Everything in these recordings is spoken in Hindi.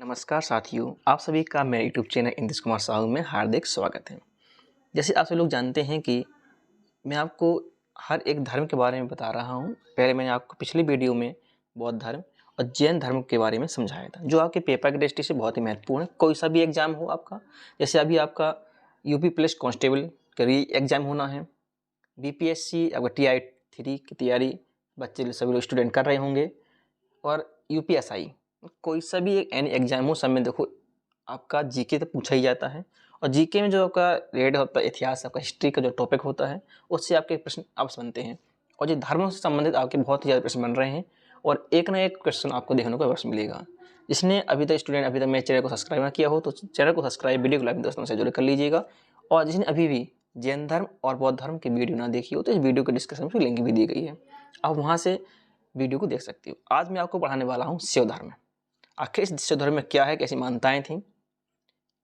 नमस्कार साथियों, आप सभी का मेरे यूट्यूब चैनल इंद्रेश कुमार साहू में हार्दिक स्वागत है। जैसे आप सभी लोग जानते हैं कि मैं आपको हर एक धर्म के बारे में बता रहा हूं। पहले मैंने आपको पिछली वीडियो में बौद्ध धर्म और जैन धर्म के बारे में समझाया था, जो आपके पेपर की दृष्टि से बहुत ही महत्वपूर्ण है। कोई सा भी एग्जाम हो आपका, जैसे अभी आपका यूपी पुलिस कांस्टेबल का एग्जाम होना है, बीपीएससी आपका TI-3 की तैयारी बच्चे सभी लोग स्टूडेंट कर रहे होंगे, और यूपीएसआई कोई सा भी एनी एग्जाम हो, सब में देखो आपका जीके तो पूछा ही जाता है। और जीके में जो आपका रेड होता है, इतिहास, आपका हिस्ट्री का जो टॉपिक होता है, उससे आपके प्रश्न आपस बनते हैं। और जो धर्मों से संबंधित आपके बहुत ही ज़्यादा प्रश्न बन रहे हैं, और एक ना एक क्वेश्चन आपको देखने को अवश्य मिलेगा। जिसने अभी तक मेरे चैनल को सब्सक्राइब ना किया हो तो चैनल को सब्सक्राइब, वीडियो को लाइक, दोस्तों से जरूर कर लीजिएगा। और जिसने अभी भी जैन धर्म और बौद्ध धर्म की वीडियो ना देखी हो तो इस वीडियो के डिस्क्रिप्शन में लिंक भी दी गई है, आप वहाँ से वीडियो को देख सकती हो। आज मैं आपको पढ़ाने वाला हूँ शिव धर्म। आखिर इस शिव धर्म में क्या है, कैसी मान्यताएं थी,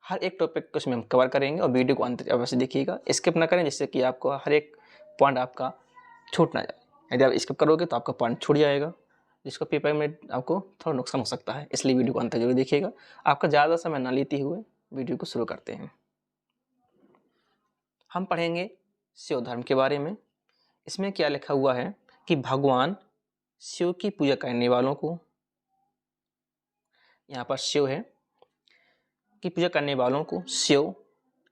हर एक टॉपिक को इसमें हम कवर करेंगे। और वीडियो को अंत तक अवश्य देखिएगा, स्किप ना करें, जिससे कि आपको हर एक पॉइंट आपका छूट ना जाए। यदि आप स्किप करोगे तो आपका पॉइंट छूट जाएगा, जिसको पेपर में आपको थोड़ा नुकसान हो सकता है। इसलिए वीडियो को अंत तक जरूर देखिएगा। आपका ज़्यादा समय न लेते हुए वीडियो को शुरू करते हैं। हम पढ़ेंगे शिव धर्म के बारे में। इसमें क्या लिखा हुआ है कि भगवान शिव की पूजा करने वालों को, यहाँ पर शिव है, की पूजा करने वालों को शिव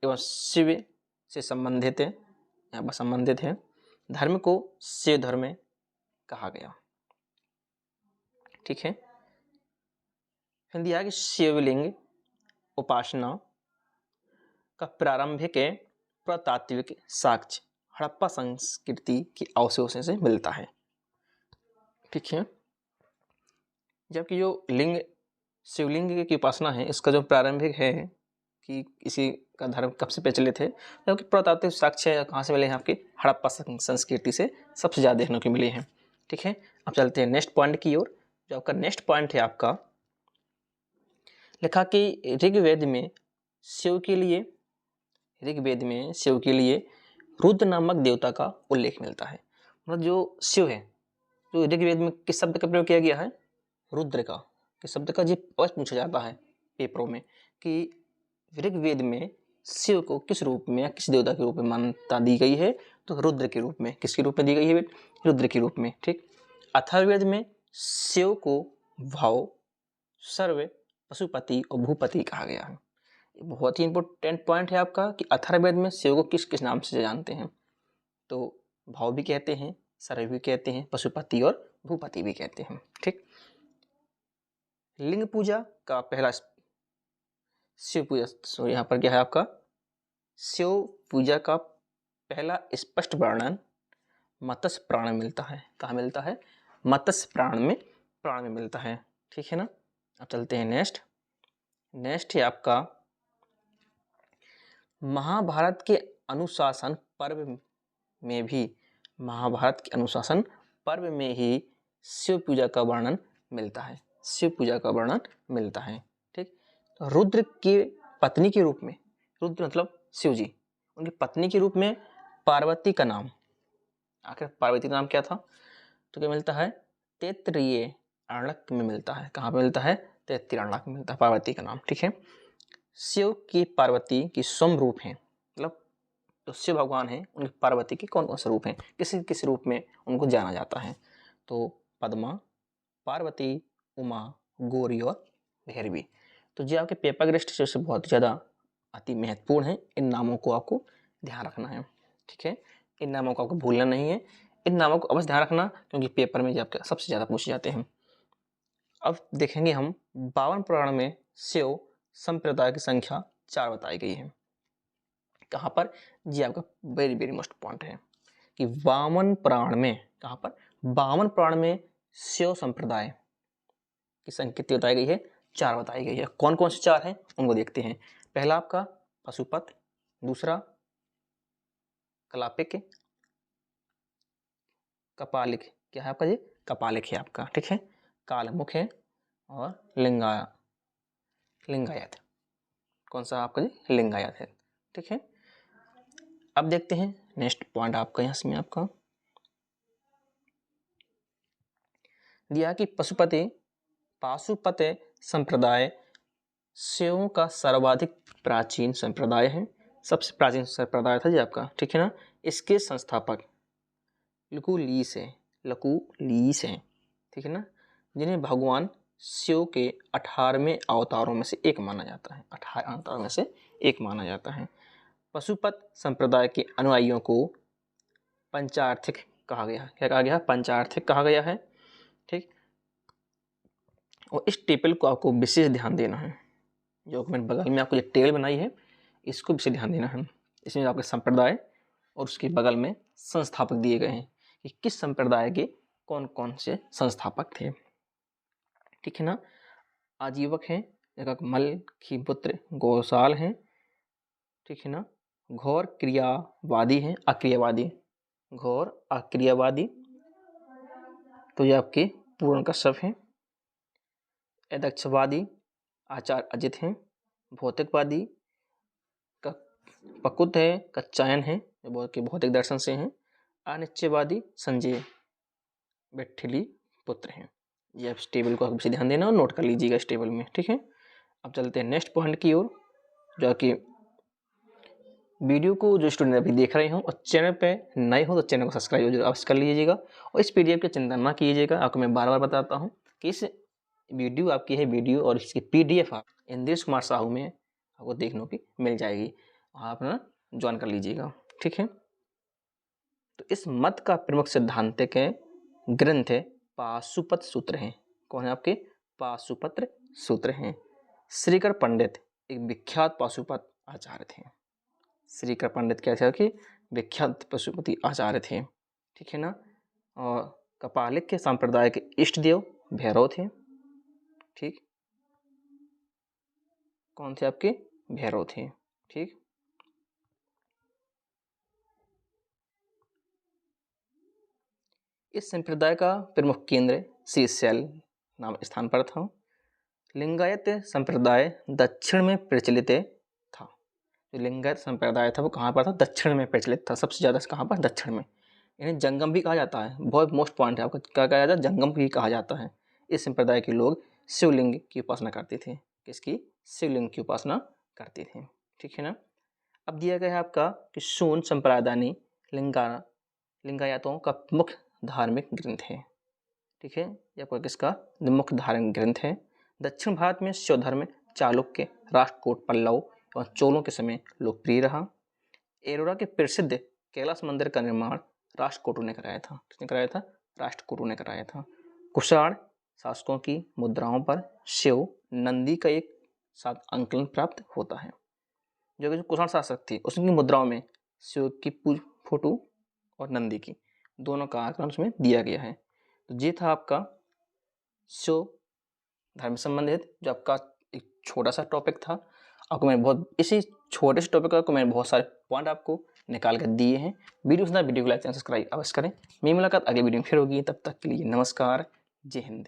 एवं शिव से संबंधित है, यहाँ पर संबंधित है, धर्म को शिव धर्म कहा गया। ठीक है। फिर दिया कि शिवलिंग उपासना का प्रारंभिक पुरातात्विक साक्ष्य हड़प्पा संस्कृति के अवशेषों से मिलता है। ठीक है। जबकि जो लिंग शिवलिंग की उपासना है, इसका जो प्रारंभिक है कि इसी का धर्म कब से प्रचलित है, जबकि पुरातात्विक साक्ष्य कहाँ से मिले हैं, आपके हड़प्पा संस्कृति से सबसे ज़्यादा देखने को मिले हैं। ठीक है। अब चलते हैं नेक्स्ट पॉइंट की ओर। जो आपका नेक्स्ट पॉइंट है, आपका लिखा कि ऋग्वेद में शिव के लिए रुद्र नामक देवता का उल्लेख मिलता है। मतलब जो शिव है, जो ऋग्वेद में किस शब्द का प्रयोग किया गया है, रुद्र का। किस शब्द का, जी अवश्य पूछा जाता है पेपरों में कि ऋग्वेद में शिव को किस रूप में या किस देवता के रूप में मान्यता दी गई है, तो रुद्र के रूप में। किसके रूप में दी गई है? रुद्र के रूप में। ठीक। अथर्ववेद में शिव को भाव, सर्व, पशुपति और भूपति कहा गया है। बहुत ही इंपॉर्टेंट पॉइंट है आपका कि अथर्ववेद में शिव को किस किस नाम से जानते हैं, तो भाव भी कहते हैं, सर्व भी कहते हैं, पशुपति और भूपति भी कहते हैं। ठीक। लिंग पूजा का पहला शिव पूजा, सो यहाँ पर क्या है आपका, शिव पूजा का पहला स्पष्ट वर्णन मत्स्य पुराण में मिलता है। कहाँ मिलता है? मत्स्य पुराण में मिलता है। ठीक है ना। अब चलते हैं नेक्स्ट है आपका महाभारत के अनुशासन पर्व में ही शिव पूजा का वर्णन मिलता है। ठीक। तो रुद्र की पत्नी के रूप में, रुद्र मतलब शिव जी, उनकी पत्नी के रूप में पार्वती का नाम, आखिर पार्वती का नाम क्या था, तो क्या मिलता है? तैत्तिरीय आरण्यक में मिलता है। कहाँ पे मिलता है? तैत्तिरीय आरण्यक में मिलता है पार्वती का नाम। ठीक है। शिव की पार्वती की स्वयं रूप है, मतलब जो शिव भगवान हैं उनकी पार्वती के कौन कौन से रूप हैं, किस रूप में उनको जाना जाता है, तो पद्मा, पार्वती, उमा, गौरी और भैरवी। तो जो आपके पेपर ग्रेस्ट से बहुत ज़्यादा अति महत्वपूर्ण है, इन नामों को आपको ध्यान रखना है। ठीक है। इन नामों को आपको भूलना नहीं है, इन नामों को अवश्य ध्यान रखना, क्योंकि पेपर में आपके सबसे ज़्यादा पूछे जाते हैं। अब देखेंगे हम 52 पुराण में शिव संप्रदाय की संख्या 4 बताई गई है। कहाँ पर? जी आपका वेरी वेरी मोस्ट पॉइंट है कि 52 पुराण में, कहाँ पर? 52 पुराण में शिव संप्रदाय की संख्या कितनी बताई गई है? 4 बताई गई है। कौन कौन से 4 हैं उनको देखते हैं। पहला आपका पशुपत, दूसरा कलापिक, कपालिक, क्या है आपका जी? कपालिक है आपका। ठीक है। कालमुख है और लिंगायत। कौन सा आपका जी? लिंगायत है। ठीक है। अब देखते हैं नेक्स्ट पॉइंट आपका, यहाँ इसमें आपका दिया कि पाशुपत संप्रदाय सेवों का सर्वाधिक प्राचीन संप्रदाय है, सबसे प्राचीन संप्रदाय था जी आपका, ठीक है ना। इसके संस्थापक लकुलीस हैं, ठीक है ना, जिन्हें भगवान शिव के 18वें अवतारों में से एक माना जाता है, 18 अवतारों में से एक माना जाता है। पशुपत संप्रदाय के अनुयायियों को पंचार्थिक कहा गया है। क्या कहा गया है? पंचार्थिक कहा गया है, ठीक। और इस टेबल को आपको विशेष ध्यान देना है, जो मैंने बगल में आपको जो टेबल बनाई है इसको विशेष ध्यान देना है। इसमें आपके संप्रदाय और उसके बगल में संस्थापक दिए गए हैं कि किस संप्रदाय के कौन कौन से संस्थापक थे, ठीक है ना। आजीवक हैं, मल खीपुत्र गौसाल हैं, ठीक है ना। घोर क्रियावादी हैं, अक्रियावादी, घोर अक्रियावादी, तो ये आपके पूर्ण कश्यप हैं। यदक्षवादी आचार्य अजित हैं। भौतिकवादी पकुत है, कच्चायन है, जो भौतिक दर्शन से हैं। अनिश्चयवादी संजय बैठिली पुत्र हैं। ये आप टेबल को आपसे ध्यान देना और नोट कर लीजिएगा इस टेबल में, ठीक है। अब चलते हैं नेक्स्ट पॉइंट की ओर, जो कि वीडियो को जो स्टूडेंट अभी देख रहे हो और चैनल पे नए हो तो चैनल को सब्सक्राइब जरूर अवश्य कर लीजिएगा और इस पीडीएफ की चिंता ना कीजिएगा। आपको मैं बार बार बताता हूँ कि इस वीडियो आपकी है वीडियो और इसकी पीडीएफ आप इंद्रेश कुमार साहू में आपको देखने की मिल जाएगी, आप ना ज्वाइन कर लीजिएगा, ठीक है। तो इस मत का प्रमुख सिद्धांतिक ग्रंथ है पाशुपत सूत्र हैं। कौन है आपके? पाशुपत्र सूत्र हैं। श्रीकर पंडित एक विख्यात पाशुपत आचार्य थे। श्रीकर पंडित क्या थे कि विख्यात पशुपति आचार्य थे, ठीक है ना। और कपालिक के संप्रदाय के इष्ट देव भैरव थे, ठीक। कौन थे आपके? भैरव थे, ठीक। इस संप्रदाय का प्रमुख केंद्र श्रीशैल नाम स्थान पर था। लिंगायत संप्रदाय दक्षिण में प्रचलित था। जो लिंगायत संप्रदाय था वो कहाँ पर था? दक्षिण में प्रचलित था, सबसे ज़्यादा कहाँ पर? दक्षिण में। इन्हें जंगम भी कहा जाता है, बहुत मोस्ट पॉइंट है आपका, क्या कहा जाता है? जंगम भी कहा जाता है। इस संप्रदाय के लोग शिवलिंग की उपासना करते थे। किसकी? शिवलिंग की उपासना करते थे, ठीक है ना। अब दिया गया है आपका कि शून संप्रदाय लिंगायतों का मुख्य धार्मिक ग्रंथ है, ठीक है। यह आपका किसका मुख्य धार्मिक ग्रंथ है? दक्षिण भारत में शिव धर्म चालुक्य, राष्ट्रकूट, पल्लव और चोलों के समय लोकप्रिय रहा। एरोरा के प्रसिद्ध कैलाश मंदिर का निर्माण राष्ट्रकूटों ने कराया था। किसने कराया था? राष्ट्रकूटों ने कराया था। कुषाण शासकों की मुद्राओं पर शिव नंदी का एक साथ अंकलन प्राप्त होता है। जो कुषाण शासक थे उसकी मुद्राओं में शिव की फोटो और नंदी की दोनों का आकलन उसमें दिया गया है। तो ये था आपका शिव धर्म संबंधित जो आपका एक छोटा सा टॉपिक था। आपको मैंने इसी छोटे से टॉपिक को मैंने बहुत सारे पॉइंट आपको निकाल कर दिए हैं। वीडियो को लाइक सब्सक्राइब अवश्य करें। मेरी मुलाकात अगले वीडियो में फिर होगी, तब तक के लिए नमस्कार, जय हिंद।